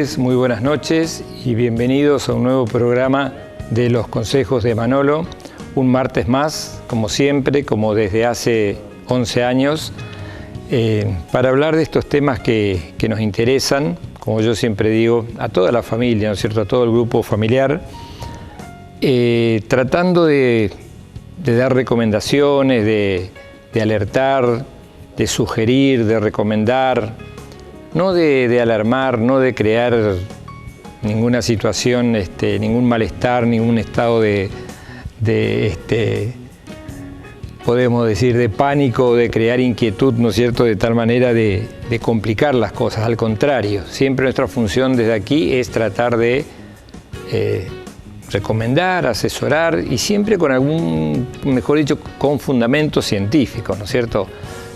tardes, muy buenas noches y bienvenidos a un nuevo programa de Los Consejos de Manolo. Un martes más, como siempre, como desde hace 11 años, para hablar de estos temas que nos interesan, como yo siempre digo, a toda la familia, ¿no es cierto?, a todo el grupo familiar, tratando de dar recomendaciones, de alertar, de sugerir, de recomendar, no de alarmar, no de crear ninguna situación, ningún malestar, ningún estado podemos decir, de pánico, de crear inquietud, ¿no es cierto?, de tal manera de complicar las cosas. Al contrario, siempre nuestra función desde aquí es tratar de recomendar, asesorar y siempre con algún, mejor dicho, con fundamentos científicos, ¿no es cierto?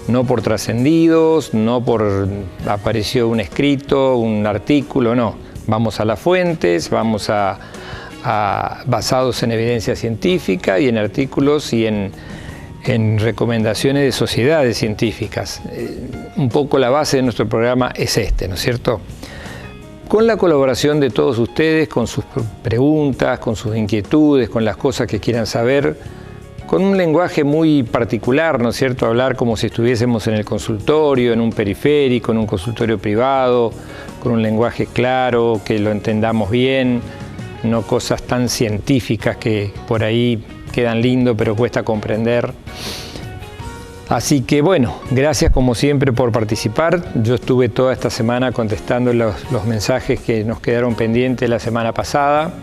No por trascendidos, no por apareció un escrito, un artículo, no. Vamos a las fuentes, vamos basados en evidencia científica y en artículos y en recomendaciones de sociedades científicas. Un poco la base de nuestro programa es ¿no es cierto? Con la colaboración de todos ustedes, con sus preguntas, con sus inquietudes, con las cosas que quieran saber, con un lenguaje muy particular, ¿no es cierto? Hablar como si estuviésemos en el consultorio, en un periférico, en un consultorio privado, con un lenguaje claro, que lo entendamos bien, no cosas tan científicas que por ahí quedan lindo pero cuesta comprender. Así que bueno, gracias como siempre por participar. Yo estuve toda esta semana contestando los mensajes que nos quedaron pendientes la semana pasada.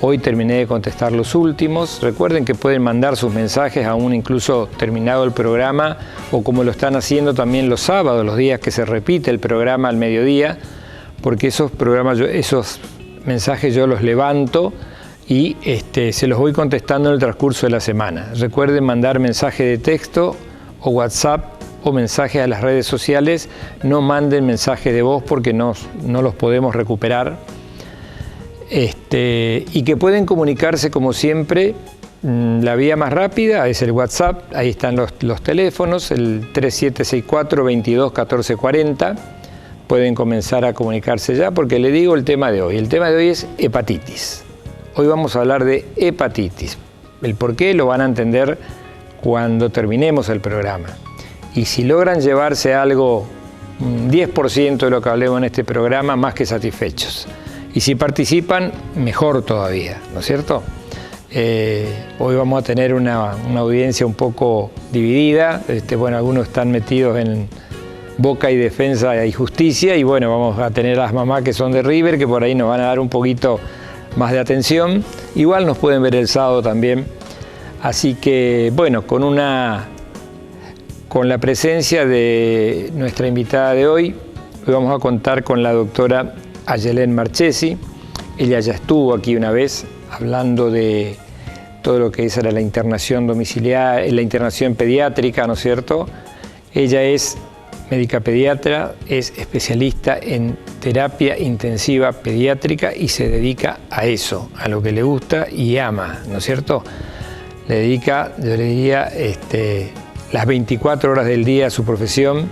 Hoy terminé de contestar los últimos. Recuerden que pueden mandar sus mensajes aún incluso terminado el programa o como lo están haciendo también los sábados, los días que se repite el programa al mediodía, porque esos mensajes yo los levanto y se los voy contestando en el transcurso de la semana. Recuerden mandar mensaje de texto o WhatsApp o mensajes a las redes sociales. No manden mensajes de voz porque no los podemos recuperar. Y que pueden comunicarse como siempre. La vía más rápida es el WhatsApp. Ahí están los teléfonos, el 3764-221440. Pueden comenzar a comunicarse ya porque le digo el tema de hoy. El tema de hoy es hepatitis. Hoy vamos a hablar de hepatitis. El por qué lo van a entender cuando terminemos el programa. Y si logran llevarse algo, un 10% de lo que hablemos en este programa, más que satisfechos. Y si participan, mejor todavía, ¿no es cierto? Hoy vamos a tener una audiencia un poco dividida. Bueno, algunos están metidos en Boca y Defensa y Justicia. Y bueno, vamos a tener a las mamás que son de River, que por ahí nos van a dar un poquito más de atención. Igual nos pueden ver el sábado también. Así que, bueno, con la presencia de nuestra invitada de hoy vamos a contar con la doctora Ayelén Marchesi. Ella ya estuvo aquí una vez hablando de todo lo que es la internación domiciliaria, la internación pediátrica, ¿no es cierto? Ella es médica pediatra, es especialista en terapia intensiva pediátrica y se dedica a eso, a lo que le gusta y ama, ¿no es cierto? Le dedica, yo le diría, las 24 horas del día a su profesión.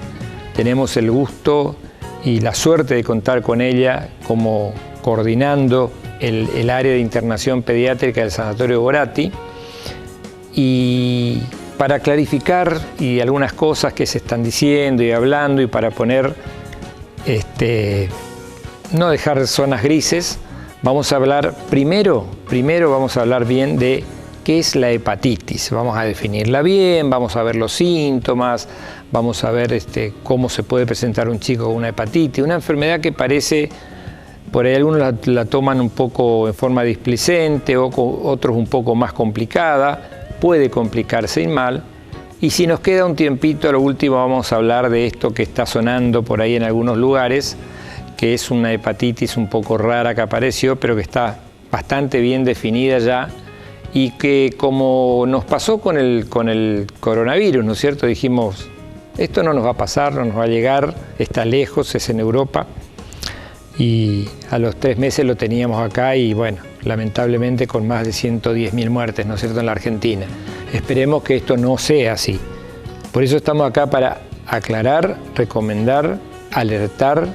Tenemos el gusto y la suerte de contar con ella como coordinando el área de internación pediátrica del Sanatorio Boratti. Y para clarificar y algunas cosas que se están diciendo y hablando y para poner, no dejar zonas grises, vamos a hablar primero vamos a hablar bien de qué es la hepatitis. Vamos a definirla bien, vamos a ver los síntomas, vamos a ver cómo se puede presentar un chico con una hepatitis, una enfermedad que parece, por ahí algunos la toman un poco en forma displicente, otros un poco más complicada, puede complicarse y mal. Y si nos queda un tiempito, a lo último vamos a hablar de esto que está sonando por ahí en algunos lugares, que es una hepatitis un poco rara que apareció, pero que está bastante bien definida ya, y que como nos pasó con el coronavirus, ¿no es cierto? Dijimos, esto no nos va a pasar, no nos va a llegar, está lejos, es en Europa, y a los 3 meses lo teníamos acá y bueno, lamentablemente con más de 110.000 muertes, ¿no es cierto?, en la Argentina. Esperemos que esto no sea así. Por eso estamos acá para aclarar, recomendar, alertar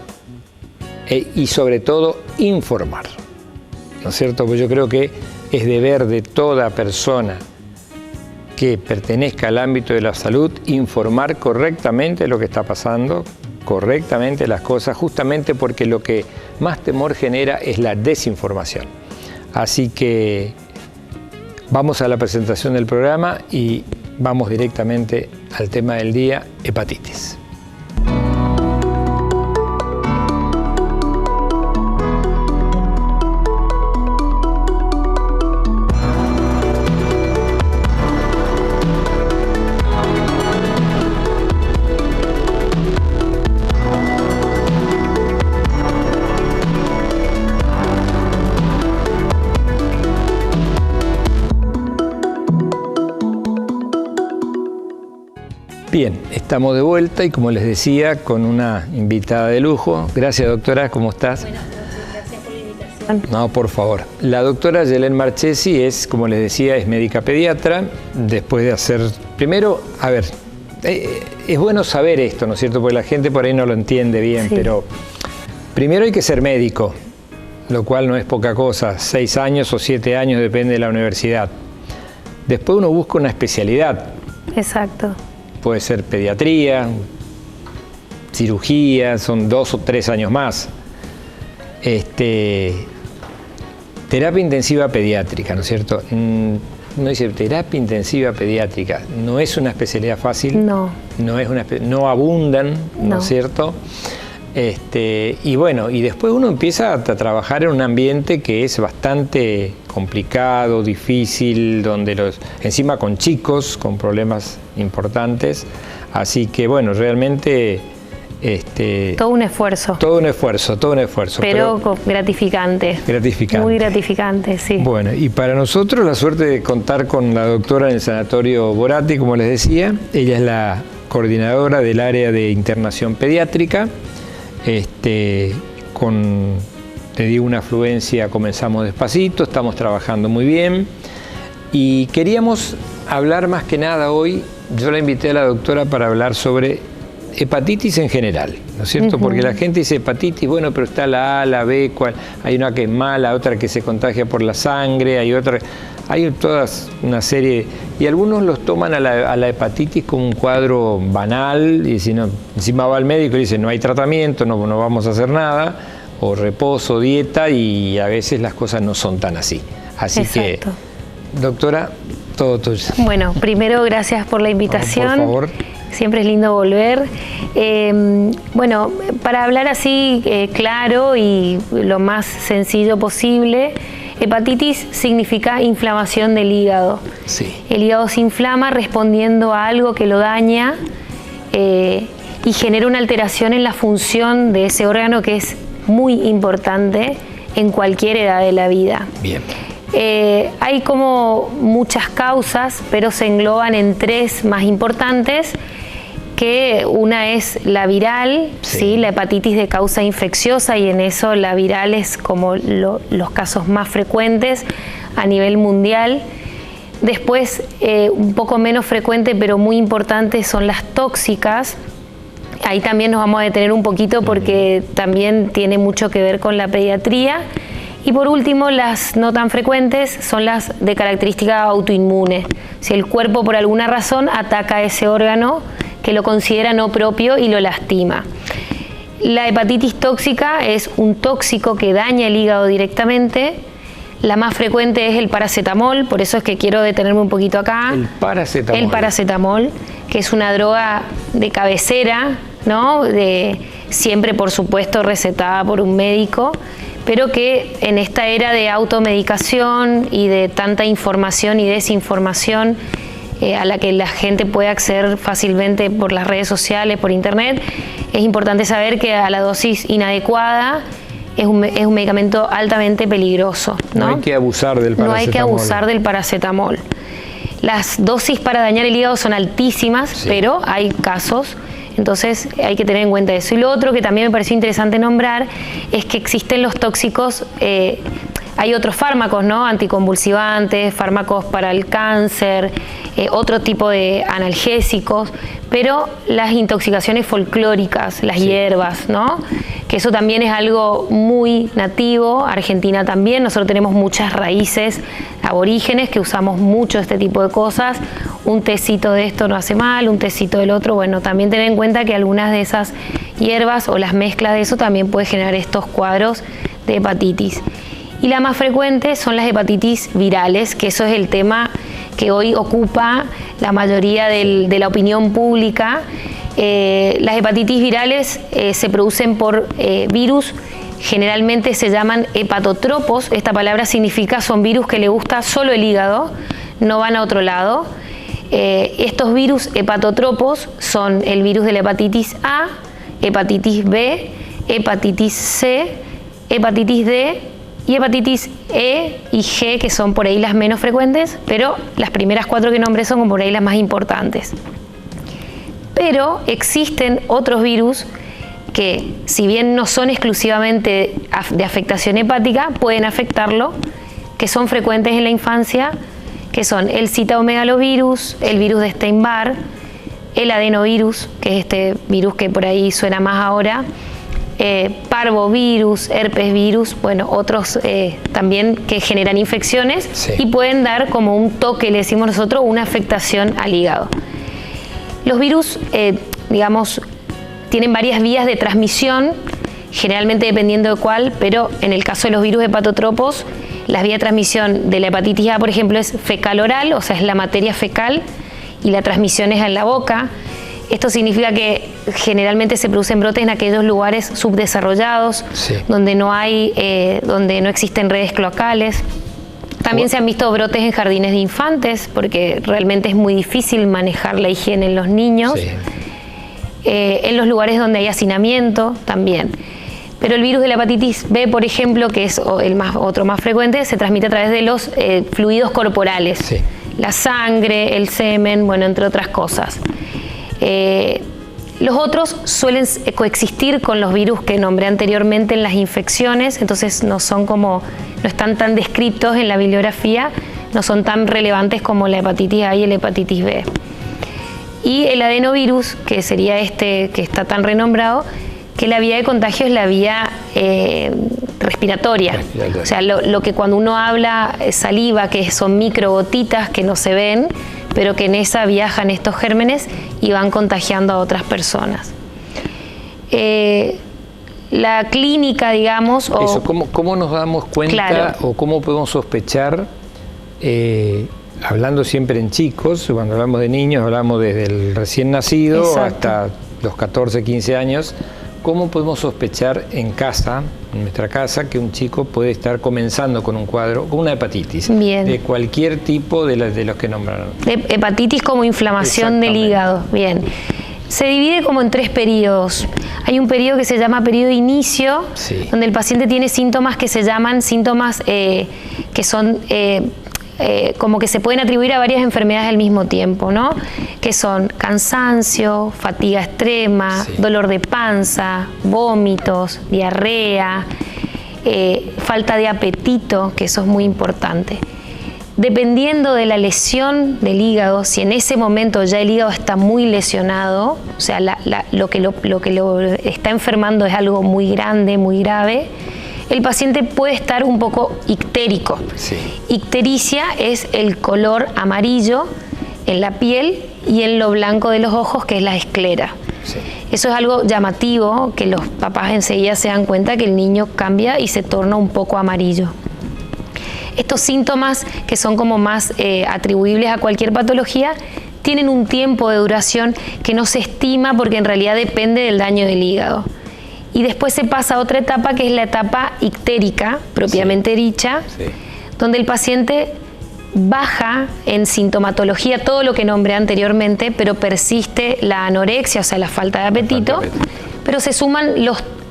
y sobre todo informar, ¿no es cierto? Pues yo creo que es deber de toda persona que pertenezca al ámbito de la salud informar correctamente lo que está pasando, correctamente las cosas, justamente porque lo que más temor genera es la desinformación. Así que vamos a la presentación del programa y vamos directamente al tema del día, hepatitis. Bien, estamos de vuelta y como les decía, con una invitada de lujo. Gracias, doctora, ¿cómo estás? Bueno, gracias por la invitación. No, por favor. La doctora Yelén Marchesi es, como les decía, es médica pediatra. Después de hacer, primero, a ver, es bueno saber esto, ¿no es cierto? Porque la gente por ahí no lo entiende bien, sí. Pero primero hay que ser médico, lo cual no es poca cosa, 6 años o 7 años, depende de la universidad. Después uno busca una especialidad. Exacto. Puede ser pediatría, cirugía, son 2 o 3 años más. Terapia intensiva pediátrica, ¿no es cierto? Uno dice terapia intensiva pediátrica, no es una especialidad fácil, no abundan, ¿no es cierto? Y bueno, y después uno empieza a trabajar en un ambiente que es bastante complicado, difícil, donde encima con chicos, con problemas importantes, así que bueno, realmente todo un esfuerzo. Todo un esfuerzo. Pero gratificante. Gratificante. Muy gratificante, sí. Bueno, y para nosotros la suerte de contar con la doctora en el Sanatorio Boratti, como les decía, ella es la coordinadora del área de internación pediátrica. Te digo, una afluencia, comenzamos despacito, estamos trabajando muy bien y queríamos hablar más que nada hoy, yo la invité a la doctora para hablar sobre hepatitis en general, ¿no es cierto? Porque la gente dice hepatitis, bueno, pero está la A, la B, hay una que es mala, otra que se contagia por la sangre, hay todas una serie, y algunos los toman a la hepatitis como un cuadro banal, y si no, encima va al médico y dice no hay tratamiento, no vamos a hacer nada, o reposo, dieta, y a veces las cosas no son tan así. Así Exacto. Que, doctora, todo tuyo. Bueno, primero gracias por la invitación. Por favor. Siempre es lindo volver. Bueno, para hablar así claro y lo más sencillo posible, hepatitis significa inflamación del hígado. Sí. El hígado se inflama respondiendo a algo que lo daña y genera una alteración en la función de ese órgano que es muy importante en cualquier edad de la vida. Bien. Hay como muchas causas, pero se engloban en 3 más importantes, que una es la viral, ¿sí? La hepatitis de causa infecciosa, y en eso la viral es como los casos más frecuentes a nivel mundial. Después, un poco menos frecuente, pero muy importante, son las tóxicas. Ahí también nos vamos a detener un poquito porque también tiene mucho que ver con la pediatría. Y por último, las no tan frecuentes son las de característica autoinmune. Si el cuerpo por alguna razón ataca ese órgano que lo considera no propio y lo lastima. La hepatitis tóxica es un tóxico que daña el hígado directamente. La más frecuente es el paracetamol, por eso es que quiero detenerme un poquito acá. El paracetamol. El paracetamol, que es una droga de cabecera, ¿no? Siempre, por supuesto, recetada por un médico, pero que en esta era de automedicación y de tanta información y desinformación a la que la gente puede acceder fácilmente por las redes sociales, por internet, es importante saber que a la dosis inadecuada es un medicamento altamente peligroso, ¿no? No hay que abusar del paracetamol. No hay que abusar del paracetamol. Las dosis para dañar el hígado son altísimas, sí, pero hay casos, entonces hay que tener en cuenta eso. Y lo otro que también me pareció interesante nombrar es que existen los tóxicos, hay otros fármacos, ¿no? Anticonvulsivantes, fármacos para el cáncer, otro tipo de analgésicos, pero las intoxicaciones folclóricas, las hierbas, ¿no? que eso también es algo muy nativo. Argentina también, nosotros tenemos muchas raíces aborígenes que usamos mucho este tipo de cosas. Un tecito de esto no hace mal, un tecito del otro. Bueno, también tener en cuenta que algunas de esas hierbas o las mezclas de eso también puede generar estos cuadros de hepatitis. Y la más frecuente son las hepatitis virales, que eso es el tema que hoy ocupa la mayoría de la opinión pública. Las hepatitis virales se producen por virus, generalmente se llaman hepatotropos. Esta palabra significa son virus que le gusta solo el hígado, no van a otro lado. Estos virus hepatotropos son el virus de la hepatitis A, hepatitis B, hepatitis C, hepatitis D y hepatitis E y G, que son por ahí las menos frecuentes, pero las primeras 4 que nombré son por ahí las más importantes. Pero existen otros virus que, si bien no son exclusivamente de afectación hepática, pueden afectarlo, que son frecuentes en la infancia, que son el citomegalovirus, el virus de Epstein-Barr, el adenovirus, que es este virus que por ahí suena más ahora, parvovirus, herpesvirus, bueno, otros también que generan infecciones, sí, y pueden dar como un toque, le decimos nosotros, una afectación al hígado. Los virus, digamos, tienen varias vías de transmisión, generalmente dependiendo de cuál, pero en el caso de los virus hepatotropos, la vía de transmisión de la hepatitis A, por ejemplo, es fecal-oral, o sea, es la materia fecal, y la transmisión es en la boca. Esto significa que generalmente se producen brotes en aquellos lugares subdesarrollados, sí, donde no existen redes cloacales. También se han visto brotes en jardines de infantes, porque realmente es muy difícil manejar la higiene en los niños. Sí. En los lugares donde hay hacinamiento también. Pero el virus de la hepatitis B, por ejemplo, que es otro más frecuente, se transmite a través de los fluidos corporales. Sí. La sangre, el semen, bueno, entre otras cosas. Los otros suelen coexistir con los virus que nombré anteriormente en las infecciones, entonces no están tan descritos en la bibliografía, no son tan relevantes como la hepatitis A y la hepatitis B. Y el adenovirus, que sería este que está tan renombrado, que la vía de contagio es la vía respiratoria. O sea, lo que cuando uno habla saliva, que son microgotitas que no se ven, pero que en esa viajan estos gérmenes y van contagiando a otras personas. La clínica, digamos... Eso, ¿cómo nos damos cuenta, claro, o cómo podemos sospechar, hablando siempre en chicos, cuando hablamos de niños, hablamos desde el recién nacido, exacto, hasta los 14, 15 años, cómo podemos sospechar en casa, en nuestra casa, que un chico puede estar comenzando con un cuadro, con una hepatitis? Bien. De cualquier tipo de los que nombraron. Hepatitis como inflamación del hígado. Bien. Se divide como en 3 periodos. Hay un periodo que se llama periodo de inicio, sí, donde el paciente tiene síntomas que se llaman síntomas que son... como que se pueden atribuir a varias enfermedades al mismo tiempo, ¿no? Que son cansancio, fatiga extrema, sí, dolor de panza, vómitos, diarrea, falta de apetito, que eso es muy importante. Dependiendo de la lesión del hígado, si en ese momento ya el hígado está muy lesionado, o sea, lo que lo está enfermando es algo muy grande, muy grave, el paciente puede estar un poco ictérico. Sí. Ictericia es el color amarillo en la piel y en lo blanco de los ojos, que es la esclera. Sí. Eso es algo llamativo, que los papás enseguida se dan cuenta que el niño cambia y se torna un poco amarillo. Estos síntomas, que son como más atribuibles a cualquier patología, tienen un tiempo de duración que no se estima, porque en realidad depende del daño del hígado. Y después se pasa a otra etapa, que es la etapa ictérica, propiamente, sí, dicha, sí, donde el paciente baja en sintomatología todo lo que nombré anteriormente, pero persiste la anorexia, o sea, la falta de apetito, pero se suman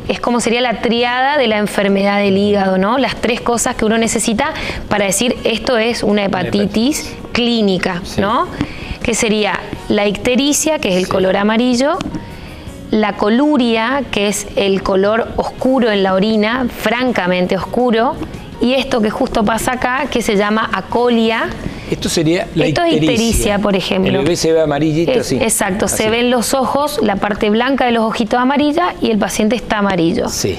es como sería la triada de la enfermedad del hígado, ¿no? Las 3 cosas que uno necesita para decir esto es una hepatitis clínica, sí, ¿no? Que sería la ictericia, que es el, sí, color amarillo, la coluria, que es el color oscuro en la orina, francamente oscuro, y esto que justo pasa acá, que se llama acolia, Esto sería la Esto es ictericia, por ejemplo. El bebé se ve amarillito, así. Exacto, así. Se ven los ojos, la parte blanca de los ojitos amarilla y el paciente está amarillo. Sí.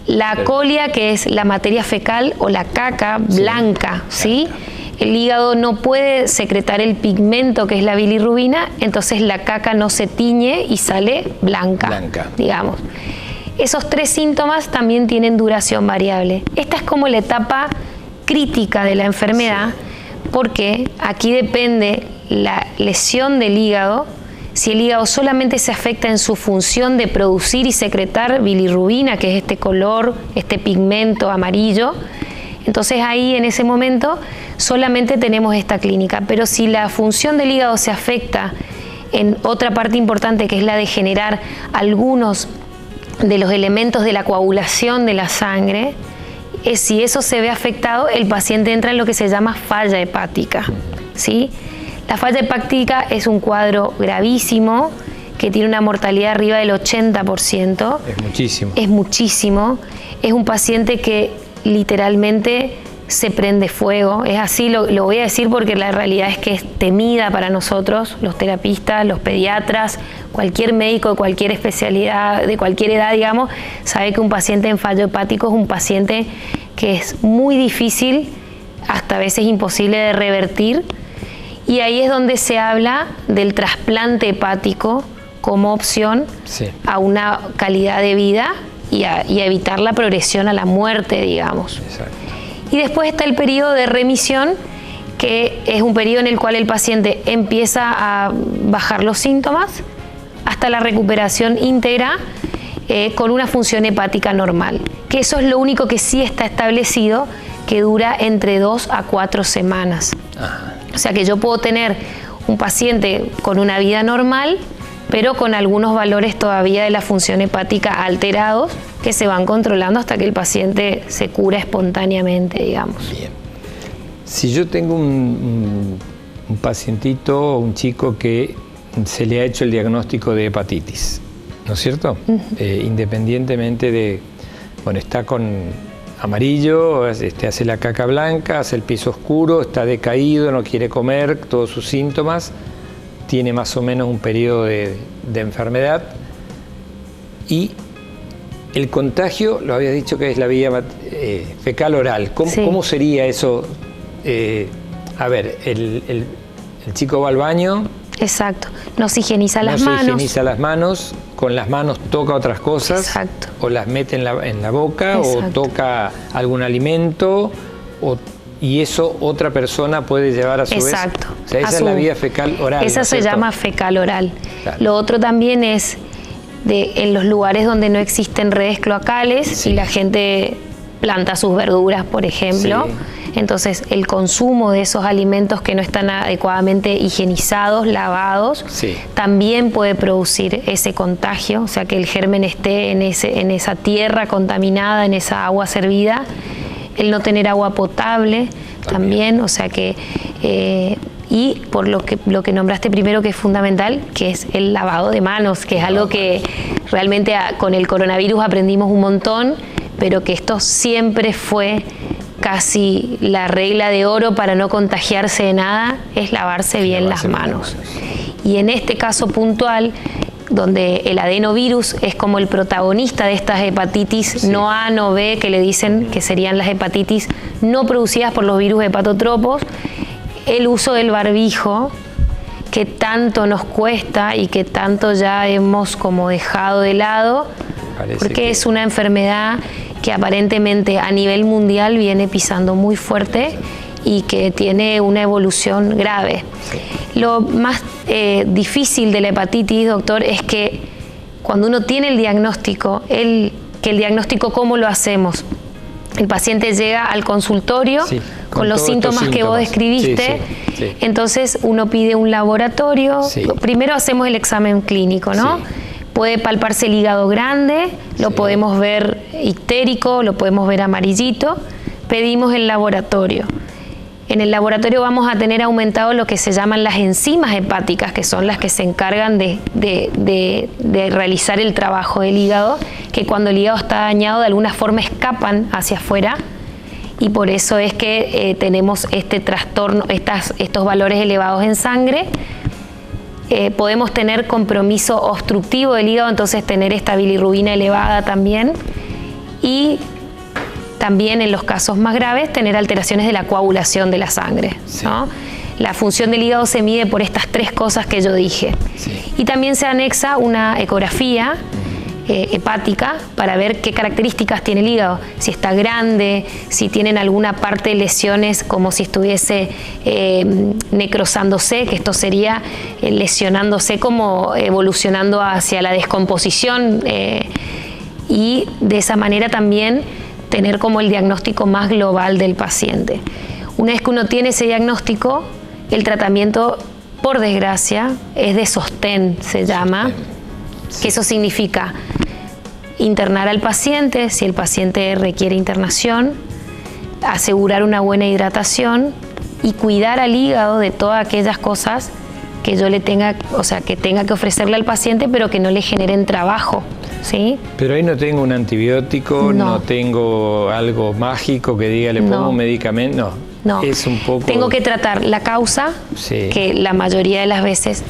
La colia, que es la materia fecal o la caca blanca, ¿sí? El hígado no puede secretar el pigmento que es la bilirrubina, entonces la caca no se tiñe y sale blanca. Digamos. Esos 3 síntomas también tienen duración variable. Esta es como la etapa crítica de la enfermedad, porque aquí depende la lesión del hígado. Si el hígado solamente se afecta en su función de producir y secretar bilirrubina, que es este color, este pigmento amarillo, entonces ahí en ese momento solamente tenemos esta clínica. Pero si la función del hígado se afecta en otra parte importante, que es la de generar algunos de los elementos de la coagulación de la sangre, si eso se ve afectado, el paciente entra en lo que se llama falla hepática, ¿sí? La falla hepática es un cuadro gravísimo que tiene una mortalidad arriba del 80%. Es muchísimo. Es muchísimo. Es un paciente que literalmente se prende fuego. Es así, lo voy a decir porque la realidad es que es temida para nosotros, los terapistas, los pediatras, cualquier médico de cualquier especialidad, de cualquier edad, digamos, sabe que un paciente en fallo hepático es un paciente que es muy difícil, hasta a veces imposible de revertir. Y ahí es donde se habla del trasplante hepático como opción a una calidad de vida y a evitar la progresión a la muerte, digamos. Exacto. Y después está el periodo de remisión, que es un periodo en el cual el paciente empieza a bajar los síntomas hasta la recuperación íntegra con una función hepática normal. Que eso es lo único que sí está establecido, que dura entre 2 a 4 semanas. Ajá. O sea que yo puedo tener un paciente con una vida normal, pero con algunos valores todavía de la función hepática alterados, que se van controlando hasta que el paciente se cura espontáneamente, digamos. Bien. Si yo tengo un pacientito, un chico que se le ha hecho el diagnóstico de hepatitis, ¿no es cierto? Independientemente de, bueno, está con amarillo, hace la caca blanca, hace el piso oscuro, está decaído, no quiere comer, todos sus síntomas, tiene más o menos un periodo de enfermedad y el contagio, lo habías dicho que es la vía fecal oral. ¿Cómo sería eso? A ver, el chico va al baño. Exacto, no se higieniza las manos. No se higieniza las manos, con las manos toca otras cosas. Exacto. O las mete en la boca. Exacto. O toca algún alimento, y eso otra persona puede llevar a su vez. Exacto. O sea, esa es la vía fecal oral. Esa se llama fecal oral. Claro. Lo otro también es en los lugares donde no existen redes cloacales y la gente planta sus verduras, por ejemplo. Sí. Entonces, el consumo de esos alimentos que no están adecuadamente higienizados, lavados, también puede producir ese contagio, o sea, que el germen esté en esa tierra contaminada, en esa agua servida. El no tener agua potable también, o sea que... y por lo que nombraste primero, que es fundamental, que es el lavado de manos, que es algo que realmente con el coronavirus aprendimos un montón, pero que esto siempre fue casi la regla de oro para no contagiarse de nada, es lavarse bien las manos. Y en este caso puntual, donde el adenovirus es como el protagonista de estas hepatitis no A, no B, que le dicen que serían las hepatitis no producidas por los virus hepatotropos, el uso del barbijo, que tanto nos cuesta y que tanto ya hemos como dejado de lado, porque es una enfermedad que aparentemente a nivel mundial viene pisando muy fuerte y que tiene una evolución grave. Lo más difícil de la hepatitis, doctor, es que cuando uno tiene el diagnóstico, el diagnóstico, ¿cómo lo hacemos? El paciente llega al consultorio con los síntomas que vos describiste, entonces uno pide un laboratorio, primero hacemos el examen clínico, ¿no? Puede palparse el hígado grande, lo podemos ver ictérico, lo podemos ver amarillito, pedimos el laboratorio. En el laboratorio vamos a tener aumentado lo que se llaman las enzimas hepáticas, que son las que se encargan de realizar el trabajo del hígado, que cuando el hígado está dañado de alguna forma escapan hacia afuera y por eso es que tenemos este trastorno, estos valores elevados en sangre. Podemos tener compromiso obstructivo del hígado, entonces tener esta bilirrubina elevada también, y también en los casos más graves tener alteraciones de la coagulación de la sangre, sí, ¿no? La función del hígado se mide por estas 3 cosas que yo dije. Sí. Y también se anexa una ecografía hepática para ver qué características tiene el hígado, si está grande, si tienen alguna parte de lesiones como si estuviese necrosándose, que esto sería lesionándose, como evolucionando hacia la descomposición, y de esa manera también tener como el diagnóstico más global del paciente. Una vez que uno tiene ese diagnóstico, el tratamiento, por desgracia, es de sostén, se llama, que eso significa internar al paciente, si el paciente requiere internación, asegurar una buena hidratación y cuidar al hígado de todas aquellas cosas que yo le tenga, o sea, que tenga que ofrecerle al paciente, pero que no le generen trabajo, ¿sí? Pero ahí no tengo un antibiótico, no tengo algo mágico que diga le pongo un medicamento, no. Es un poco... Tengo que tratar la causa, sí, que la mayoría de las veces,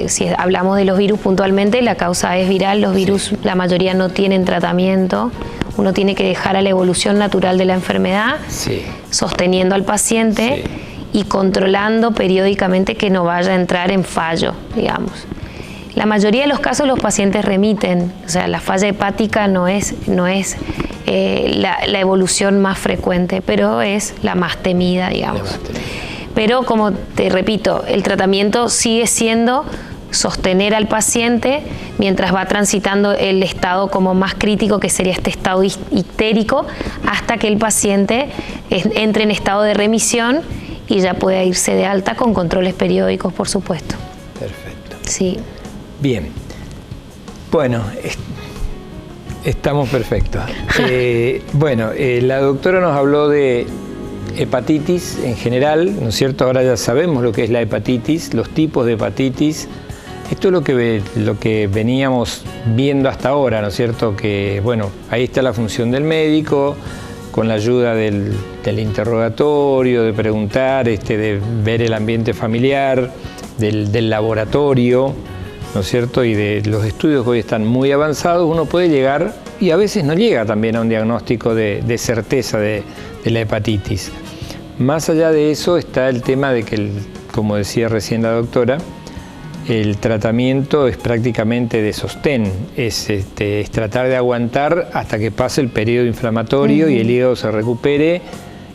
si hablamos de los virus puntualmente, la causa es viral, los virus, sí, la mayoría no tienen tratamiento. Uno tiene que dejar a la evolución natural de la enfermedad, sí, sosteniendo al paciente, sí, y controlando periódicamente que no vaya a entrar en fallo, digamos. La mayoría de los casos los pacientes remiten, o sea, la falla hepática no es la evolución más frecuente, pero es la más temida, digamos. Pero como te repito, el tratamiento sigue siendo sostener al paciente mientras va transitando el estado como más crítico, que sería este estado ictérico, hasta que el paciente entre en estado de remisión y ya pueda irse de alta con controles periódicos, por supuesto. Perfecto. Sí. Bien. Bueno, estamos perfectos. Bueno, la doctora nos habló de hepatitis en general, ¿no es cierto? Ahora ya sabemos lo que es la hepatitis, los tipos de hepatitis. Esto es lo que veníamos viendo hasta ahora, ¿no es cierto? Que, bueno, ahí está la función del médico, con la ayuda del interrogatorio, de preguntar, de ver el ambiente familiar, del laboratorio, ¿no es cierto? Y de los estudios que hoy están muy avanzados, uno puede llegar, y a veces no llega también a un diagnóstico de certeza de la hepatitis. Más allá de eso está el tema de que, como decía recién la doctora, el tratamiento es prácticamente de sostén, es tratar de aguantar hasta que pase el periodo inflamatorio y el hígado se recupere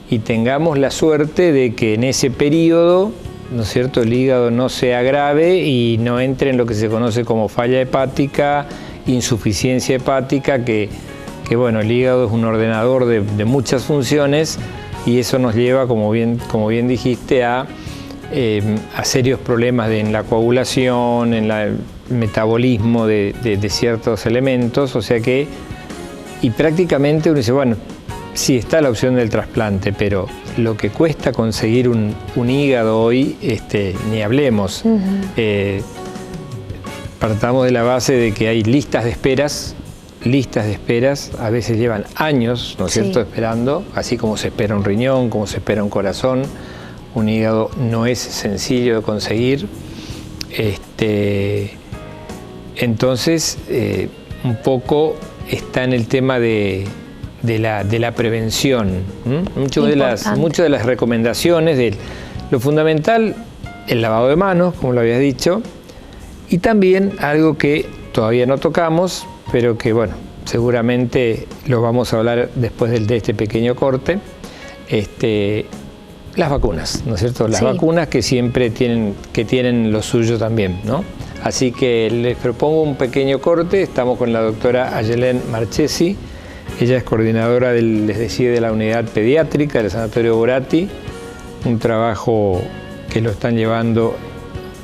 y tengamos la suerte de que en ese periodo, ¿no es cierto?, el hígado no se agrave y no entre en lo que se conoce como falla hepática, insuficiencia hepática, que bueno, el hígado es un ordenador de muchas funciones y eso nos lleva, como bien dijiste, a serios problemas en la coagulación, en el metabolismo de ciertos elementos, o sea que, y prácticamente uno dice, bueno, sí está la opción del trasplante, pero lo que cuesta conseguir un hígado hoy, ni hablemos. Partamos de la base de que hay listas de esperas, a veces llevan años, ¿no es cierto?, esperando, así como se espera un riñón, como se espera un corazón. Un hígado no es sencillo de conseguir. Entonces, un poco está en el tema de la prevención. Muchas de las recomendaciones, lo fundamental, el lavado de manos, como lo habías dicho, y también algo que todavía no tocamos, pero que, bueno, seguramente lo vamos a hablar después de este pequeño corte, las vacunas, ¿no es cierto? Las vacunas que siempre tienen lo suyo también, ¿no? Así que les propongo un pequeño corte. Estamos con la doctora Ayelen Marchesi. Ella es coordinadora de la unidad pediátrica del Sanatorio Boratti. Un trabajo que lo están llevando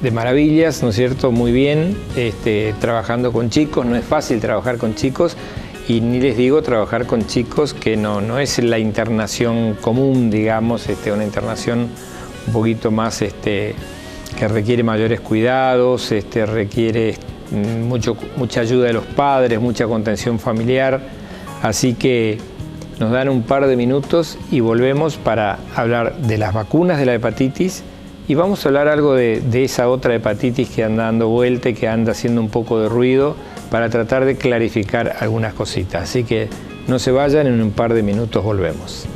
de maravillas, ¿no es cierto? Muy bien, trabajando con chicos. No es fácil trabajar con chicos. Y ni les digo trabajar con chicos que no es la internación común, digamos, una internación un poquito más que requiere mayores cuidados, requiere mucha ayuda de los padres, mucha contención familiar. Así que nos dan un par de minutos y volvemos para hablar de las vacunas de la hepatitis y vamos a hablar algo de esa otra hepatitis que anda dando vuelta y que anda haciendo un poco de ruido para tratar de clarificar algunas cositas. Así que no se vayan, en un par de minutos volvemos.